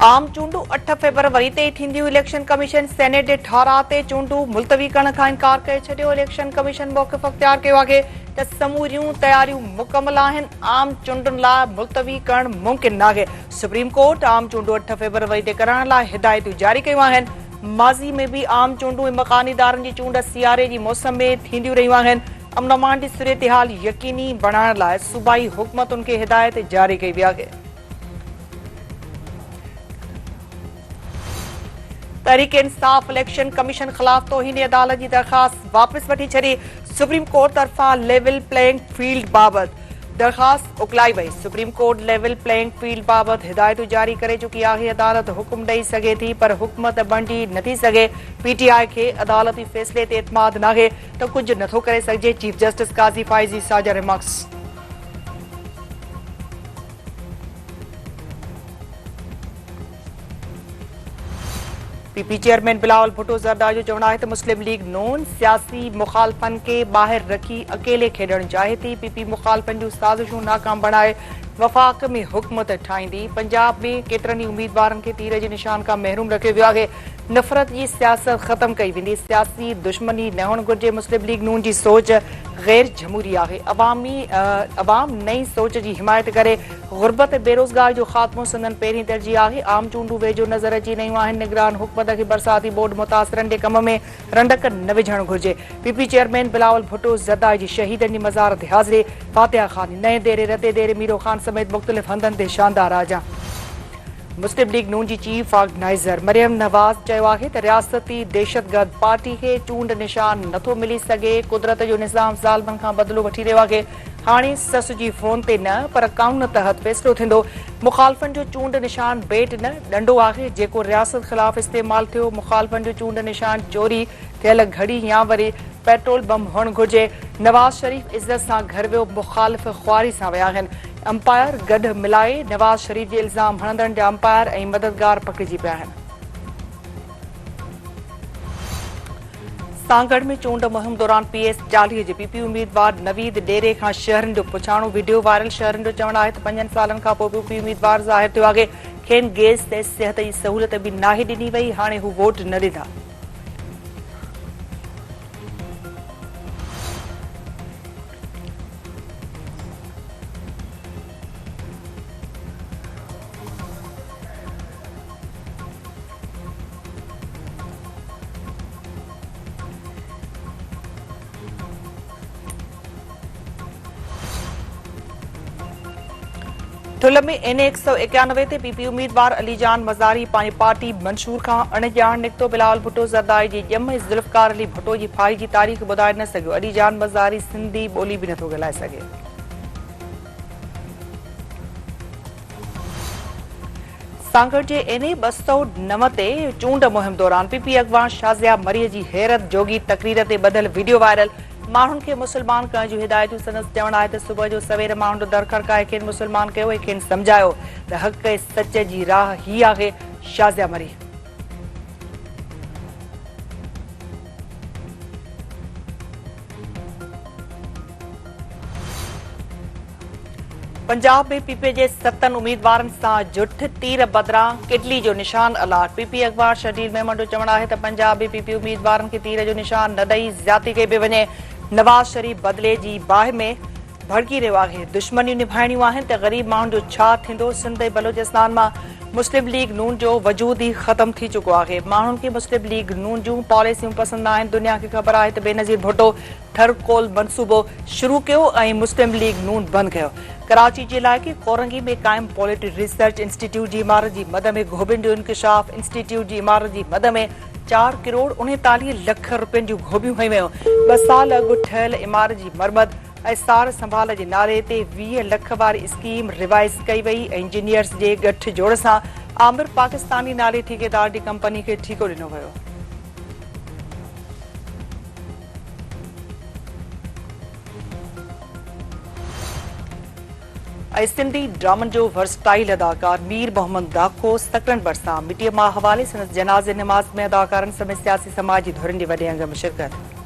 आम चूंडू 8 फरवरी ते थींदियूं। इलेक्शन कमीशन सेनेट जे 18 ते चूंडू मुलतवी करण खां इनकार करे छॾियो। इलेक्शन कमीशन मौक़िफ़ अख़्तियार कयो आहे त समूरियूं तयारियूं मुकमल आहिनि। आम चूंडुनि लाइ मुलतवी करण मुमकिन नाहे। सुप्रीम कोर्ट आम चूंडू 8 फरवरी ते करण लाइ हिदायतूं जारी कयूं आहिनि। माज़ी में बि आम चूंडू ऐं मकानीदारनि जी चूंड सियारे जी मौसम में थींदियूं रहियूं आहिनि। अमन अमान जी सूरतहाल यकीनी बणाइण लाइ सूबाई हुकूमतुनि खे हिदायत जारी कई वई आहे। तहरीक इंसाफ इलेक्शन कमीशन ख़िलाफ़ तौहीन अदालत जी दरख़्वास्त वापसि वठी छॾी। सुप्रीम कोर्ट तरफ़ां लेवल प्लेइंग फील्ड बाबति दरख़्वास्त उकलाई वई। Supreme court level playing field बाबति हिदायतूं जारी करे चुकी आहे। अदालत हुकुम ॾेई सघे थी पर हुकूमत बणिजी नथी सघे। पीटीआई खे अदालती फ़ैसिले ते एतमाद नाहे त कुझु नथो करे सघिजे। चीफ जस्टिस काज़ी फाइज़ी साजा remarks. PP chairman Bilawal Bhutto Zardari जो चवणु आहे त मुस्लिम लीग नून सियासी मुखालफ़नि खे ॿाहिरि रखी अकेले खेॾणु चाहे थी। पीपी मुखालफ़नि जूं साज़िशूं नाकाम बणाए वफ़ाक़ में हुकूमत ठाहींदी। पंजाब में केतिरनि ई उम्मीदवारनि खे तीर जे निशान खां महरूम रखियो वियो आहे। नफ़रत जी सियासत ख़त्म कई वेंदी। सियासी दुश्मनी न हुअणु घुरिजे। मुस्लिम लीग नून जी सोच गैर जमहूरी आहे। अवाम नई सोच जी हिमायत करे। गुरबत बेरोज़गार जो ख़ात्मो संदन पहिरीं तरजीह आहे। आम चूंडू वेझो नज़र अची रहियूं आहिनि। निगरान हुकूमत खे बरसाती बोर्ड मुतासिरनि जे कम में रंडक न विझणु घुरिजे। पीपी चेयरमैन बिलावल भुट्टो ज़रदारी जी शहीदनि जी मज़ार ते हाज़िरी। फातिहा ख़ान नए देरे रते देरे मीरो ख़ान समेत मुख़्तलिफ़ हंधनि ते शानदार आजा। मुस्लिम लीग नून जी चीफ ऑर्गेनाइज़र मरियम नवाज़ चयो आहे त रियासती दहशतगर्द पार्टी खे चूंड निशान नथो मिली सघे। कुदरत जो निज़ाम ज़ालिमनि खां बदिलो वठी रहियो आहे। हाणे सस जी फोन ते न पर कानून तहत फ़ैसिलो थींदो। मुखालफ़नि जो चूंड निशान बेट न डंडो आहे जेको रियासत ख़िलाफ़ इस्तेमालु थियो। मुखालफ़नि जो चूंड निशान चोरी थियल घड़ी या वरी पेट्रोल बम हुअणु घुरिजे। नवाज़ शरीफ़ इज़त सां घर वियो। मुखालिफ़ ख़्वारी सां विया आहिनि। अंपायर गॾु मिलाए नवाज़ शरीफ़ जे इल्ज़ाम हणंदड़नि जा अंपायर ऐं मददगार पकड़िजी पिया आहिनि। सांगड़ में चूंड मुहिम दौरान पीएस 40 जे पीपी उम्मीदवार नवीद डेरे खां शहरनि जो पुछाणो वीडियो वायरल। शहरनि जो चवणु आहे त 5 सालनि खां पोइ पीपी उम्मीदवार ज़ाहिर थियो आहे। खेनि गैस ते सिहत जी सहूलियत बि नाहे ॾिनी वई। हाणे हू वोट न ॾींदा। ठुल में NA 191 ते पीपी उम्मीदवार अलीजान मज़ारी पंहिंजी पार्टी मंशूर खां अणॼाण निकितो। बिलावल भुट्टो ज़रदारी जी ॼम ज़ुल्फ़कार अली भुट्टो जी फाई जी तारीख़ ॿुधाए न सघियो। अलीजान मज़ारी सिंधी ॿोली बि नथो ॻाल्हाए सघे। सांगड़ जे NA 209 ते चूंड मुहिम दौरान पीपी अॻवान शाज़िया मरीअ जी हैरत जोगी तक़रीर ते ॿधल वीडियो वायरल। माण्हुनि खे मुस्लमान करण जूं हिदायतूं। संदसि चवणु आहे त सुबुह जो सवेर माण्हुनि जो दर खड़काए खेनि मुस्लमान कयो ऐं खेनि सम्झायो त हक़ ऐं सच जी राह ही आहे। शाज़िया मरी पंजाब में पीपी जे 7 उम्मीदवारनि सां जुठ तीर बदिरां किडली जो निशान अलाट। पीपी अख़बार शदीद मेमन जो चवणु आहे त पंजाब में पीपी उम्मीदवारनि खे तीर जो निशान न ॾेई ज़्यादती कई पई वञे। नवाज़ शरीफ़ बदिले जी बाहि में भड़की रहियो आहे। दुश्मनियूं निभाइणियूं आहिनि त ग़रीब माण्हुनि जो छा थींदो। सिंध ऐं बलोचिस्तान मां मुस्लिम लीग नून जो वजूद ई ख़त्म थी चुको आहे। माण्हुनि खे मुस्लिम लीग नून जूं पॉलिसियूं पसंदि न आहिनि। दुनिया खे ख़बर आहे त बेनज़ीर भुट्टो थरकोल मनसूबो शुरू कयो ऐं मुस्लिम लीग नून बंदि कयो। कराची जे इलाइक़े कोरंगी में क़ाइम पॉलिटी रिसर्च इंस्टीट्यूट जी इमारत जी मद में गोभियुनि जो इंकिशाफ। इंस्टीट्यूट जी इमारत जी मद में 4 करोड़ 39 लख रुपयनि जूं गोभियूं हयूं वयूं। 2 साल अॻु ठहियल इमारत जी मरमत ऐं सार संभाल जे नाले ते 20 लख वारी स्कीम रिवाइज़ कई वई। इंजीनियर्स जे गठ जोड़ सां आमिर पाकिस्तानी नाले ठेकेदार जी कंपनी खे ठीको ॾिनो वियो। ऐं सिंधी ड्रामनि जो वर्सटाइल अदाकार मीर मोहम्मद दाखो सकरन भरिसां मिटीअ मां हवाले संदसि जनाज़े निमाज़ में अदाकारनि समेत सियासी समाज जी धुरियुनि जी वॾे अंग में शिरकत।